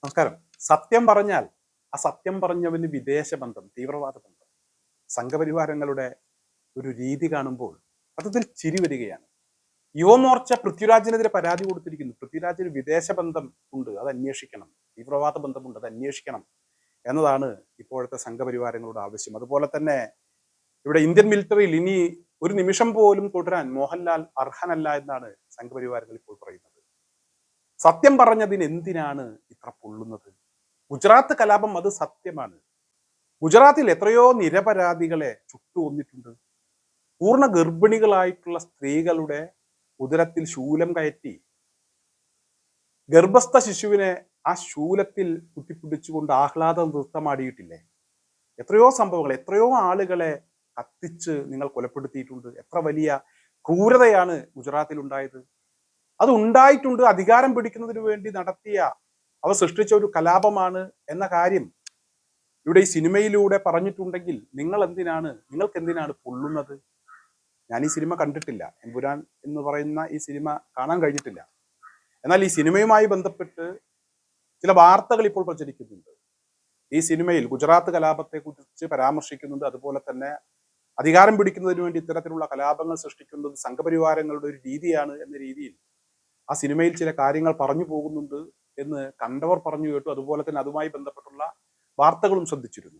നമസ്കാരം. സത്യം പറഞ്ഞാൽ ആ സത്യം പറഞ്ഞവന് വിദേശ ബന്ധം, തീവ്രവാദ ബന്ധം, സംഘപരിവാരങ്ങളുടെ ഒരു രീതി കാണുമ്പോൾ സത്യത്തിൽ ചിരി വരികയാണ്. യുവമോർച്ച പൃഥ്വിരാജിനെതിരെ പരാതി കൊടുത്തിരിക്കുന്നു. പൃഥ്വിരാജിന് വിദേശ ബന്ധം ഉണ്ട്, അത് അന്വേഷിക്കണം. തീവ്രവാദ ബന്ധമുണ്ട്, അത് അന്വേഷിക്കണം എന്നതാണ് ഇപ്പോഴത്തെ സംഘപരിവാരങ്ങളുടെ ആവശ്യം. അതുപോലെ തന്നെ ഇവിടെ ഇന്ത്യൻ മിലിറ്ററിയിൽ ഇനി ഒരു നിമിഷം പോലും തുടരാൻ മോഹൻലാൽ അർഹനല്ല എന്നാണ് സംഘപരിവാരങ്ങൾ ഇപ്പോൾ പറയുന്നത്. സത്യം പറഞ്ഞതിന് എന്തിനാണ് ഇത്ര പൊള്ളുന്നത്? ഗുജറാത്ത് കലാപം അത് സത്യമാണ്. ഗുജറാത്തിൽ എത്രയോ നിരപരാധികളെ ചുട്ടുകൊന്നിട്ടുണ്ട്. പൂർണ്ണ ഗർഭിണികളായിട്ടുള്ള സ്ത്രീകളുടെ ഉദരത്തിൽ ശൂലം കയറ്റി ഗർഭസ്ഥ ശിശുവിനെ ആ ശൂലത്തിൽ കുത്തിപ്പിടിച്ചുകൊണ്ട് ആഹ്ലാദ നൃത്തമാടിയിട്ടില്ലേ? എത്രയോ സംഭവങ്ങൾ, എത്രയോ ആളുകളെ കത്തിച്ച് നിങ്ങൾ കൊലപ്പെടുത്തിയിട്ടുണ്ട്. എത്ര വലിയ ക്രൂരതയാണ് ഗുജറാത്തിൽ ഉണ്ടായത്. അത് ഉണ്ടായിട്ടുണ്ട്, അധികാരം പിടിക്കുന്നതിന് വേണ്ടി നടത്തിയ, അവ സൃഷ്ടിച്ച ഒരു കലാപമാണ് എന്ന കാര്യം ഇവിടെ ഈ സിനിമയിലൂടെ പറഞ്ഞിട്ടുണ്ടെങ്കിൽ നിങ്ങൾക്ക് എന്തിനാണ് പൊള്ളുന്നത്? ഞാൻ ഈ സിനിമ കണ്ടിട്ടില്ല, എമ്പുരാൻ എന്ന് പറയുന്ന ഈ സിനിമ കാണാൻ കഴിഞ്ഞിട്ടില്ല. എന്നാൽ ഈ സിനിമയുമായി ബന്ധപ്പെട്ട് ചില വാർത്തകൾ ഇപ്പോൾ പ്രചരിക്കുന്നുണ്ട്. ഈ സിനിമയിൽ ഗുജറാത്ത് കലാപത്തെ കുറിച്ച് പരാമർശിക്കുന്നുണ്ട്. അതുപോലെ തന്നെ അധികാരം പിടിക്കുന്നതിന് വേണ്ടി ഇത്തരത്തിലുള്ള കലാപങ്ങൾ സൃഷ്ടിക്കുന്നത് സംഘപരിവാരങ്ങളുടെ ഒരു രീതിയാണ് എന്ന രീതിയിൽ ആ സിനിമയിൽ ചില കാര്യങ്ങൾ പറഞ്ഞു പോകുന്നുണ്ട് എന്ന് കണ്ടവർ പറഞ്ഞു കേട്ടു. അതുപോലെ തന്നെ അതുമായി ബന്ധപ്പെട്ടുള്ള വാർത്തകളും ശ്രദ്ധിച്ചിരുന്നു.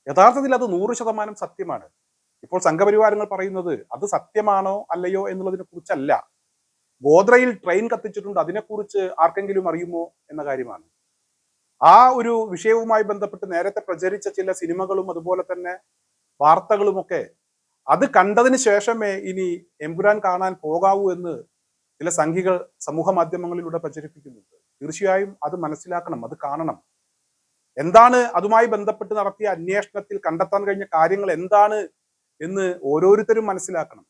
യഥാർത്ഥത്തിൽ അത് 100% സത്യമാണ്. ഇപ്പോൾ സംഘപരിവാരങ്ങൾ പറയുന്നത് അത് സത്യമാണോ അല്ലയോ എന്നുള്ളതിനെ കുറിച്ചല്ല. ഗോദ്രയിൽ ട്രെയിൻ കത്തിച്ചിട്ടുണ്ട്, അതിനെക്കുറിച്ച് ആർക്കെങ്കിലും അറിയുമോ എന്ന കാര്യമാണ്. ആ ഒരു വിഷയവുമായി ബന്ധപ്പെട്ട് നേരത്തെ പ്രചരിച്ച ചില സിനിമകളും അതുപോലെ തന്നെ വാർത്തകളുമൊക്കെ അത് കണ്ടതിന് ശേഷമേ ഇനി എമ്പുരാൻ കാണാൻ പോകാവൂ എന്ന് ചില സംഘികൾ സമൂഹ മാധ്യമങ്ങളിലൂടെ പ്രചരിപ്പിക്കുന്നുണ്ട്. തീർച്ചയായും അത് മനസ്സിലാക്കണം, അത് കാണണം. എന്താണ് അതുമായി ബന്ധപ്പെട്ട് നടത്തിയ അന്വേഷണത്തിൽ കണ്ടെത്താൻ കഴിഞ്ഞ കാര്യങ്ങൾ എന്താണ് എന്ന് ഓരോരുത്തരും മനസ്സിലാക്കണം.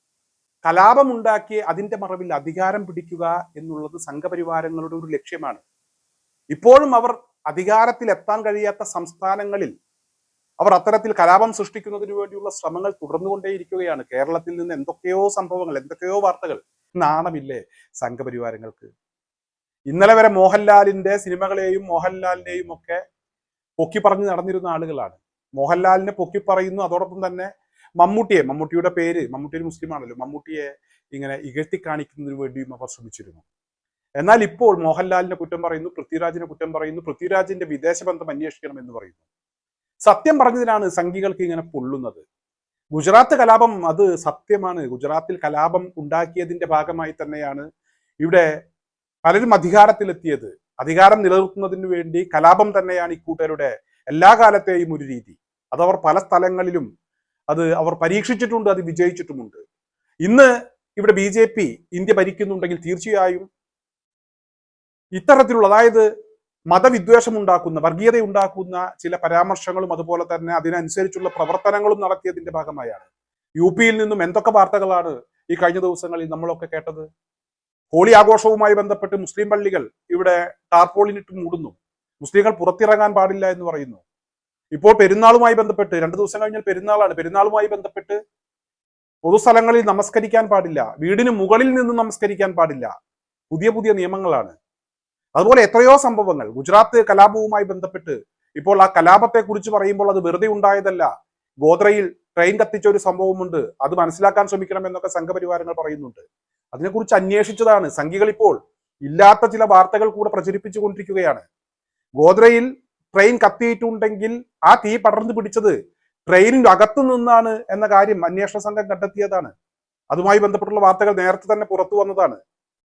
കലാപമുണ്ടാക്കി അതിന്റെ മറവിൽ അധികാരം പിടിക്കുക എന്നുള്ളത് സംഘപരിവാരങ്ങളുടെ ഒരു ലക്ഷ്യമാണ്. ഇപ്പോഴും അവർ അധികാരത്തിൽ എത്താൻ കഴിയാത്ത സംസ്ഥാനങ്ങളിൽ അവർ അത്തരത്തിൽ കലാപം സൃഷ്ടിക്കുന്നതിന് വേണ്ടിയുള്ള ശ്രമങ്ങൾ തുടർന്നുകൊണ്ടേയിരിക്കുകയാണ്. കേരളത്തിൽ നിന്ന് എന്തൊക്കെയോ സംഭവങ്ങൾ, എന്തൊക്കെയോ വാർത്തകൾ. നാണമില്ലേ സംഘപരിവാരങ്ങൾക്ക്? ഇന്നലെ വരെ മോഹൻലാലിന്റെ സിനിമകളെയും മോഹൻലാലിനെയും ഒക്കെ പൊക്കി പറഞ്ഞ് നടന്നിരുന്ന ആളുകളാണ്. മോഹൻലാലിനെ പൊക്കി പറയുന്നു, അതോടൊപ്പം തന്നെ മമ്മൂട്ടിയുടെ പേര്, മമ്മൂട്ടി ഒരു മുസ്ലിം ആണല്ലോ, മമ്മൂട്ടിയെ ഇങ്ങനെ ഇകഴ്ത്തി കാണിക്കുന്നതിന് വേണ്ടിയും അവർ ശ്രമിച്ചിരുന്നു. എന്നാൽ ഇപ്പോൾ മോഹൻലാലിനെ കുറ്റം പറയുന്നു, പൃഥ്വിരാജിനെ കുറ്റം പറയുന്നു, പൃഥ്വിരാജിന്റെ വിദേശ ബന്ധം അന്വേഷിക്കണം എന്ന് പറയുന്നു. സത്യം പറഞ്ഞതിനാണ് സംഘികൾക്ക് ഇങ്ങനെ പൊള്ളുന്നത്. ഗുജറാത്ത് കലാപം അത് സത്യമാണ്. ഗുജറാത്തിൽ കലാപം ഉണ്ടാക്കിയതിന്റെ ഭാഗമായി തന്നെയാണ് ഇവിടെ പലരും അധികാരത്തിലെത്തിയത്. അധികാരം നിലനിർത്തുന്നതിന് വേണ്ടി കലാപം തന്നെയാണ് ഇക്കൂട്ടരുടെ എല്ലാ കാലത്തെയും ഒരു രീതി. അതവർ പല സ്ഥലങ്ങളിലും അവർ പരീക്ഷിച്ചിട്ടുണ്ട്, അത് വിജയിച്ചിട്ടുമുണ്ട്. ഇന്ന് ഇവിടെ BJP ഇന്ത്യ ഭരിക്കുന്നുണ്ടെങ്കിൽ തീർച്ചയായും ഇത്തരത്തിലുള്ള, അതായത് മതവിദ്വേഷം ഉണ്ടാക്കുന്ന, വർഗീയത ഉണ്ടാക്കുന്ന ചില പരാമർശങ്ങളും അതുപോലെ തന്നെ അതിനനുസരിച്ചുള്ള പ്രവർത്തനങ്ങളും നടത്തിയതിന്റെ ഭാഗമായാണ്. UP നിന്നും എന്തൊക്കെ വാർത്തകളാണ് ഈ കഴിഞ്ഞ ദിവസങ്ങളിൽ നമ്മളൊക്കെ കേട്ടത്? ഹോളി ആഘോഷവുമായി ബന്ധപ്പെട്ട് മുസ്ലിം പള്ളികൾ ഇവിടെ ടാർപോളിനിട്ട് മൂടുന്നു, മുസ്ലിങ്ങൾ പുറത്തിറങ്ങാൻ പാടില്ല എന്ന് പറയുന്നു. ഇപ്പോൾ പെരുന്നാളുമായി ബന്ധപ്പെട്ട് 2 ദിവസം കഴിഞ്ഞാൽ പെരുന്നാളാണ്. പെരുന്നാളുമായി ബന്ധപ്പെട്ട് പൊതുസ്ഥലങ്ങളിൽ നമസ്കരിക്കാൻ പാടില്ല, വീടിന് മുകളിൽ നിന്ന് നമസ്കരിക്കാൻ പാടില്ല, പുതിയ പുതിയ നിയമങ്ങളാണ്. അതുപോലെ എത്രയോ സംഭവങ്ങൾ ഗുജറാത്ത് കലാപവുമായി ബന്ധപ്പെട്ട്. ഇപ്പോൾ ആ കലാപത്തെ കുറിച്ച് പറയുമ്പോൾ അത് വെറുതെ ഉണ്ടായതല്ല. ഗോദ്രയിൽ ട്രെയിൻ കത്തിച്ച ഒരു സംഭവമുണ്ട്, അത് മനസ്സിലാക്കാൻ ശ്രമിക്കണം എന്നൊക്കെ സംഘപരിവാരങ്ങൾ പറയുന്നുണ്ട്. അതിനെക്കുറിച്ച് അന്വേഷിച്ചതാണ്. സംഘികൾ ഇപ്പോൾ ഇല്ലാത്ത ചില വാർത്തകൾ കൂടെ പ്രചരിപ്പിച്ചു കൊണ്ടിരിക്കുകയാണ്. ഗോദ്രയിൽ ട്രെയിൻ കത്തിയിട്ടുണ്ടെങ്കിൽ ആ തീ പടർന്നു പിടിച്ചത് ട്രെയിനിന്റെ അകത്തു നിന്നാണ് എന്ന കാര്യം അന്വേഷണ സംഘം കണ്ടെത്തിയതാണ്. അതുമായി ബന്ധപ്പെട്ടുള്ള വാർത്തകൾ നേരത്തെ തന്നെ പുറത്തു വന്നതാണ്.